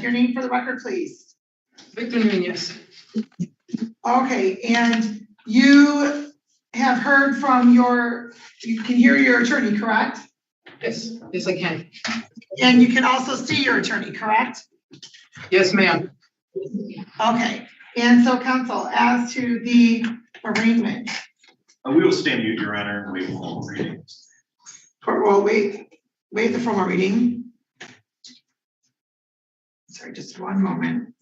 your name for the record, please. Victor Nunez. Okay, and you have heard from you can hear your attorney, correct? Yes, yes, I can. And you can also see your attorney, correct? Yes, ma'am. Okay, and so counsel, as to the arraignment. We will stand mute, Your Honor, and wait for formal reading. Court will wait the formal reading. Sorry, just one moment.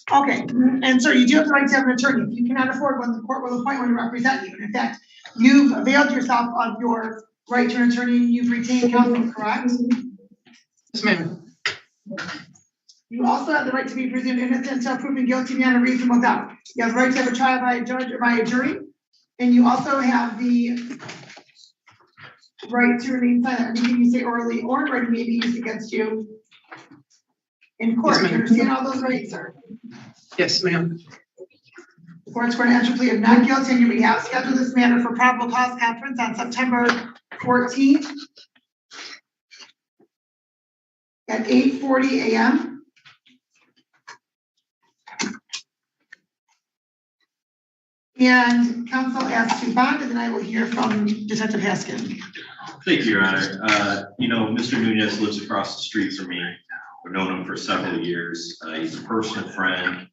Okay, and so you do have the right to have an attorney. If you cannot afford one, the court will appoint one to represent you. And in fact, you've availed yourself of your right to an attorney and you've retained counsel, correct? Yes, ma'am. You also have the right to be presumed innocent until proven guilty beyond a reasonable doubt. You have the right to have a trial by a judge or by a jury. And you also have the right to remain silent. Anything you say orally or in writing may be used against you in court. Yes, You understand all those rights, sir? Yes, ma'am. The court's going to enter a plea of not guilty on your behalf. Schedule this matter for probable cause conference on September 14th at 8:40 a.m. And counsel asks to bond, and then I will hear from Detective Haskin. Thank you, Your Honor. Mr. Nunez lives across the street from me. I've known him for several years. He's a personal friend.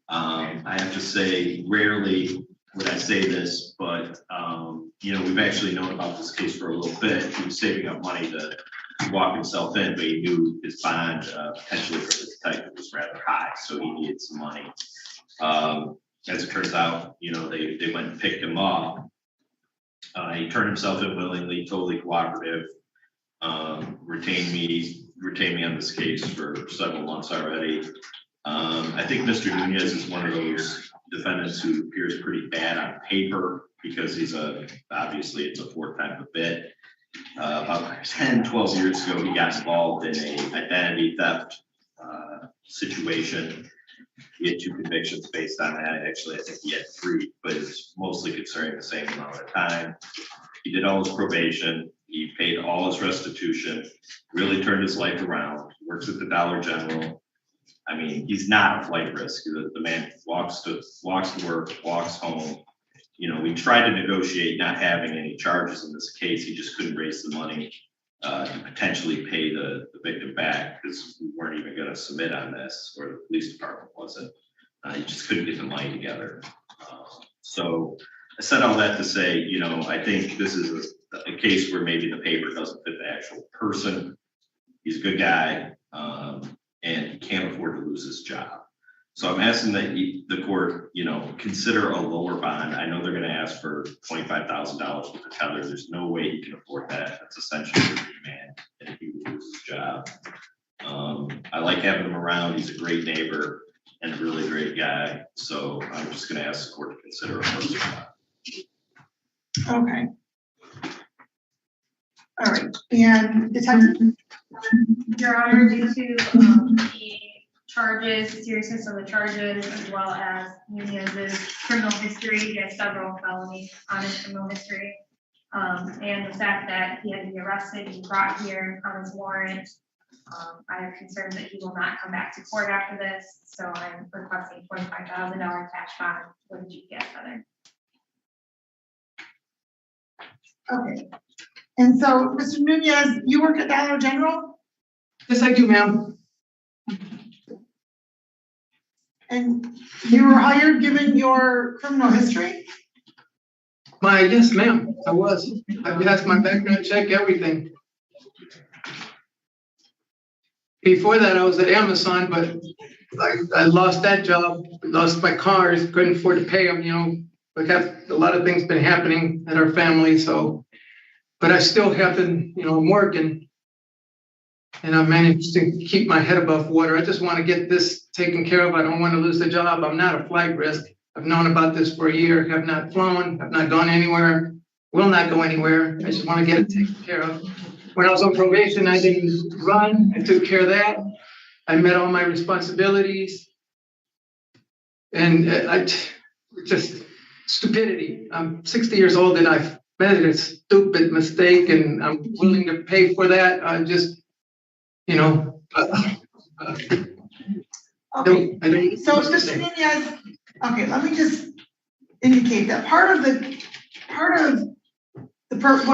I have to say, rarely would I say this, but we've actually known about this case for a little bit. He was saving up money to walk himself in, but he knew his bond potentially for the detective was rather high, so he needed some money. As it turns out, they went and picked him up. He turned himself in willingly, totally cooperative, retained me on this case for several months already. I think Mr. Nunez is one of those defendants who appears pretty bad on paper because he's obviously it's a fourth time a bit. About 10, 12 years ago, he got involved in an identity theft situation. He had 2 convictions based on that. Actually, I think he had 3, but it's mostly concerning the same amount of time. He did all his probation. He paid all his restitution, really turned his life around, works at the Dollar General. I mean, he's not a flight risk. The man walks to work, walks home. We tried to negotiate not having any charges in this case. He just couldn't raise the money to potentially pay the victim back because we weren't even going to submit on this, or the police department wasn't. He just couldn't get the money together. So I said all that to say, I think this is a case where maybe the paper doesn't fit the actual person. He's a good guy, and he can't afford to lose his job. So I'm asking that the court, consider a lower bond. I know they're going to ask for $25,000 with the tether. There's no way he can afford that. That's essentially a demand, and he would lose his job. I like having him around. He's a great neighbor and a really great guy. So I'm just going to ask the court to consider a lower bond. Okay. All right, and Detective? Your Honor, due to the charges, the seriousness of the charges, as well as Nunez's criminal history, he has several felonies on his criminal history, and the fact that he had to be arrested and brought here on his warrant, I have concerns that he will not come back to court after this, so I'm requesting $25,000 cash bond with a GPS tether. Okay. And so, Mr. Nunez, you work at Dollar General? Yes, I do, ma'am. And you were hired given your criminal history? Yes, ma'am, I was. I passed my background check, everything. Before that, I was at Amazon, but I lost that job, lost my cars, couldn't afford to pay them, because a lot of things been happening in our family, so. But I still have been, I'm working, and I managed to keep my head above water. I just want to get this taken care of. I don't want to lose the job. I'm not a flight risk. I've known about this for a year, have not flown, have not gone anywhere, will not go anywhere. I just want to get it taken care of. when I was on probation, I didn't run. I took care of that. I met all my responsibilities. And just stupidity. I'm 60 years old and I've made a stupid mistake and I'm willing to pay for that. I just, you know, Okay, I don't. so Mr. Nunez, okay, let me just indicate that one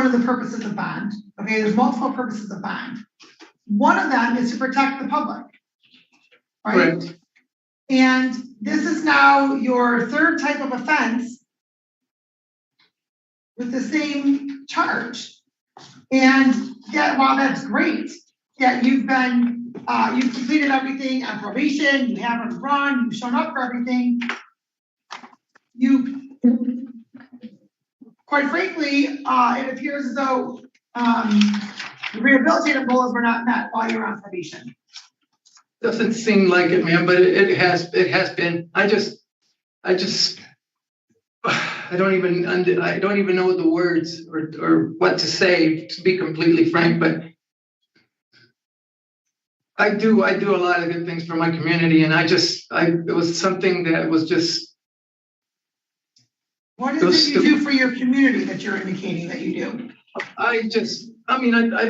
of the purposes of bond, okay, there's multiple purposes of bond. One of them is to protect the public, right? Correct. And this is now your third type of offense with the same charge. And yeah, while that's great, that you've completed everything on probation, you haven't run, you've shown up for everything. Quite frankly, it appears as though the rehabilitative goals were not met while you're on probation. Doesn't seem like it, man, but it has been. I don't even know the words or what to say, to be completely frank, but I do a lot of good things for my community, and it was something that was just. What is it you do for your community that you're indicating that you do? I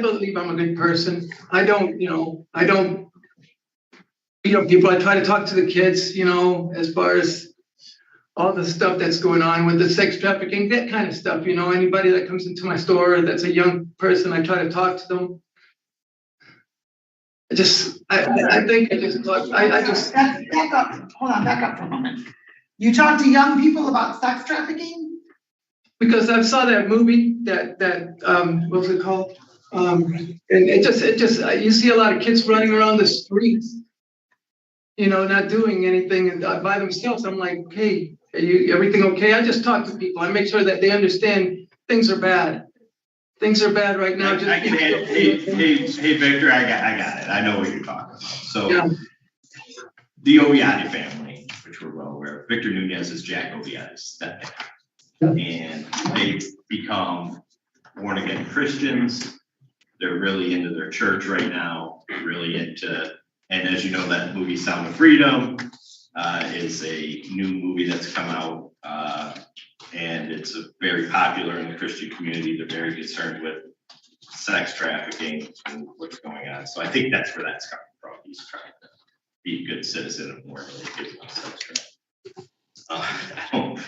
believe I'm a good person. I don't beat up people. I try to talk to the kids, as far as all the stuff that's going on with the sex trafficking, that kind of stuff, anybody that comes into my store that's a young person, I try to talk to them. Back up for a moment. You talk to young people about sex trafficking? Because I saw that movie, what was it called? And it just, you see a lot of kids running around the streets, not doing anything by themselves. I'm like, hey, everything okay? I just talk to people. I make sure that they understand things are bad. Things are bad right now. Hey, Victor, I got it. I know what you're talking about. So yeah. The Oviati family, which we're well aware of, Victor Nunez is Jack Oviati's stepdad. And they've become born again Christians. They're really into their church right now, really into, and as you know, that movie Sound of Freedom is a new movie that's come out. And it's very popular in the Christian community. They're very concerned with sex trafficking and what's going on. So I think that's where that's coming from. He's trying to be a good citizen and more really kids on sex trafficking.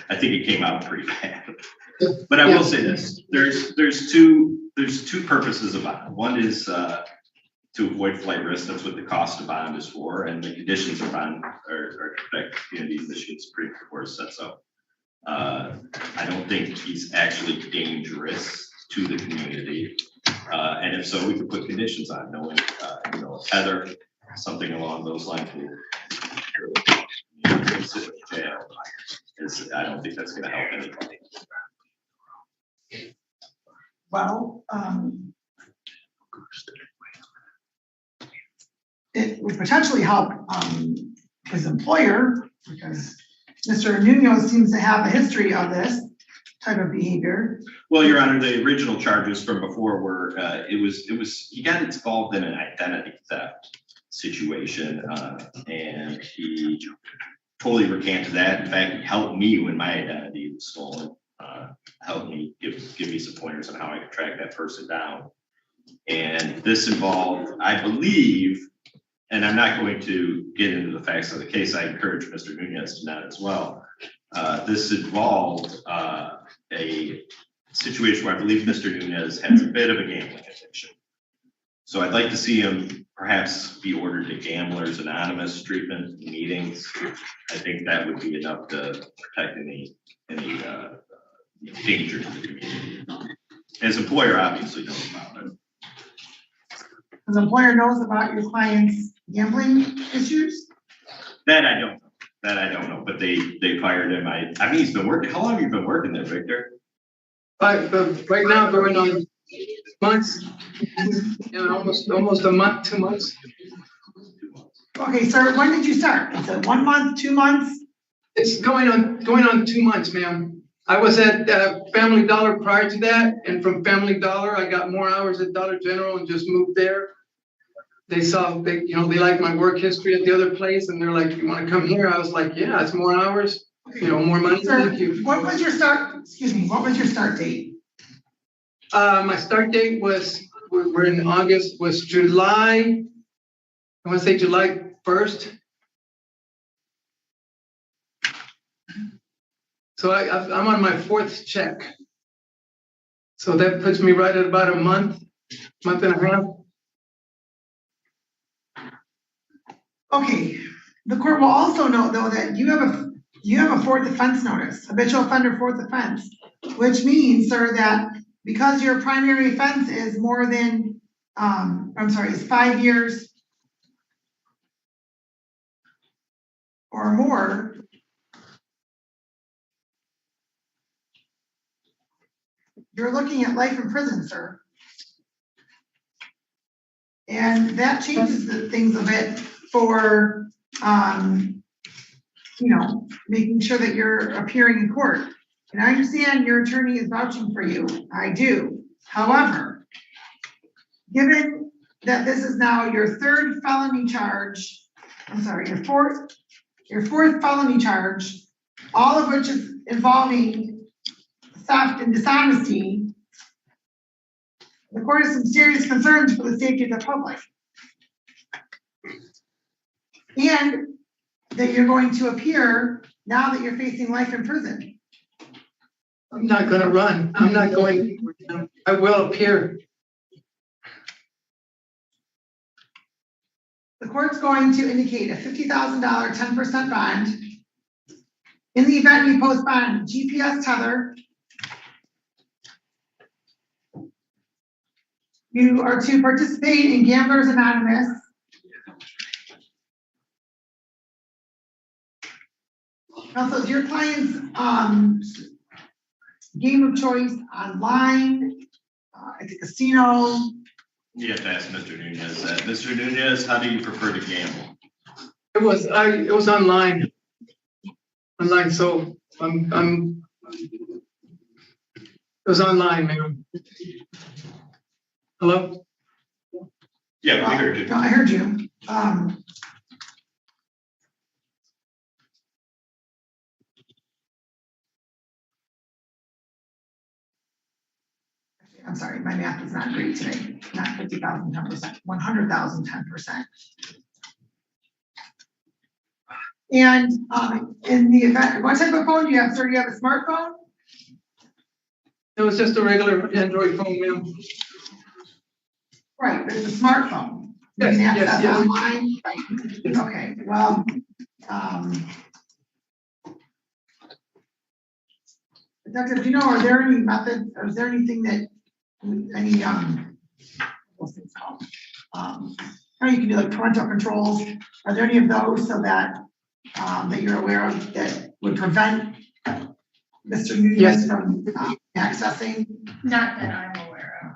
I think it came out pretty bad. But I will say this: there's two purposes of bond. One is to avoid flight risk. That's what the cost of bond is for, and the conditions of bond are to protect the community. Michigan Supreme Court sets up. I don't think he's actually dangerous to the community. And if so, we could put conditions on, knowing, Heather, something along those lines will sit in jail. I don't think that's going to help anybody. Well, it would potentially help his employer, because Mr. Nunez seems to have a history of this type of behavior. Well, Your Honor, the original charges from before were, he got involved in an identity theft situation, and he totally recanted that. In fact, he helped me when my identity was stolen, helped me give me some pointers on how I could track that person down. And this involved, I believe, and I'm not going to get into the facts of the case. I encourage Mr. Nunez to not as well. This involved a situation where I believe Mr. Nunez has a bit of a gambling addiction. So I'd like to see him perhaps be ordered to Gamblers Anonymous treatment meetings. I think that would be enough to protect any danger to the community. His employer obviously knows about it. His employer knows about your client's gambling issues? That I don't know, but they fired him. I mean, he's been working. How long have you been working there, Victor? Right now, going on months, almost a month, 2 months. Okay, sir, when did you start? Is it 1 month, 2 months? It's going on 2 months, ma'am. I was at Family Dollar prior to that, and from Family Dollar, I got more hours at Dollar General and just moved there. They saw, they liked my work history at the other place, and they're like, "You want to come here?" I was like, "Yeah, it's more hours, more money." Sir, Thank you. what was your start date? My start date was, we're in August, was July, I want to say July 1st. So I'm on my 4th check. So that puts me right at about a month and a half. Okay, the court will also note though that you have a 4th offense notice, habitual offender 4th offense, which means, sir, that because your primary offense is more than, is 5 years or more, you're looking at life in prison, sir. And that changes the things a bit for, making sure that you're appearing in court. And I understand your attorney is vouching for you. I do. However, given that this is now your 3rd felony charge, your 4th felony charge, all of which is involving theft and dishonesty, the court has some serious concerns for the safety of the public. And that you're going to appear now that you're facing life in prison. I'm not going to run. I'm not going, I will appear. The court's going to indicate a $50,000 10% bond. In the event you post bond, GPS tether. You are to participate in Gamblers Anonymous. Also, is your client's game of choice online, at the casino? You have to ask Mr. Nunez that. Mr. Nunez, how do you prefer to gamble? It was online. So it was online, ma'am. Hello? Yeah, we heard you. No, I heard you. I'm sorry, my math is not great today. Not 50,000, 10%, 100,000, 10%. And in the event, what type of phone do you have, sir? Do you have a smartphone? It was just a regular Android phone, ma'am. Right, but it's a smartphone. Yes, You can yes, access yes. online. Right. Okay, well, Detective, do you know, are there any methods, or is there anything that, what's it called? You can do like parental controls. Are there any of those so that, that you're aware of that would prevent Mr. Nunez Yes. from accessing? Not that I'm aware of.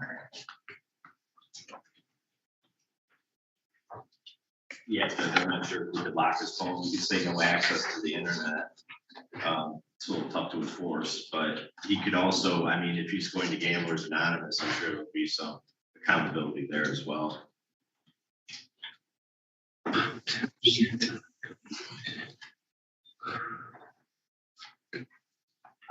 Yeah, because I'm not sure if we could lock his phone, we could say no access to the internet. It's a little tough to enforce, but he could also, I mean, if he's going to Gamblers Anonymous, I'm sure there'll be some accountability there as well.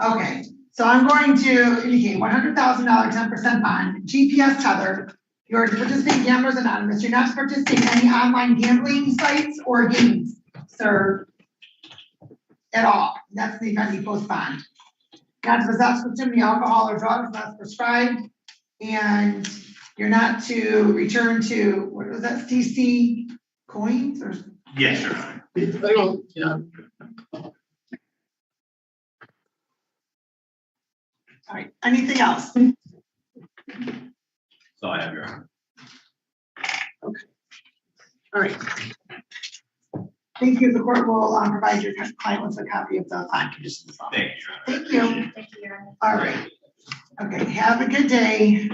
Okay, so I'm going to indicate $100,000 10% bond, GPS tether. You're to participate in Gamblers Anonymous. You're not to participate in any online gambling sites or games, sir, at all. That's the event you post bond. Not to possess, consume any alcohol or drugs not prescribed, and you're not to return to, what was that, CC coins or? Yes, sure. I don't, yeah. All right, anything else? So I have your honor. Okay. All right. Thank you. The court will provide your client with a copy of the bond conditions. Thank you, Your Honor. Thank you. Appreciate it. Thank you, Your Honor. All right. Okay, have a good day.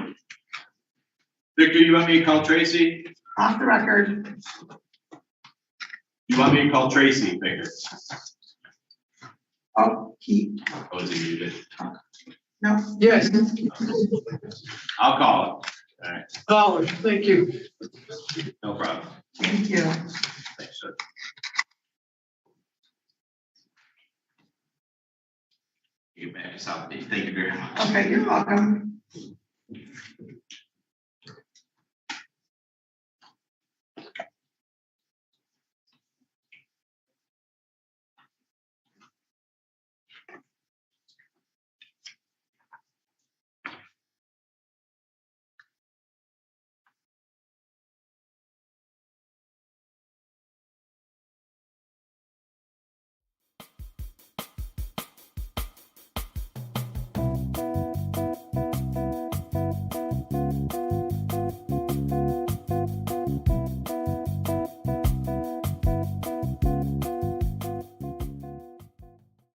Victor, you want me to call Tracy? Off the record. You want me to call Tracy, Victor? Oh, He, Oh, is he muted? no, Yes, I'll call it. All right, caller, thank you. no problem. thank you. Thanks, sir. You can back us out. Thank you very much. Okay, you're welcome.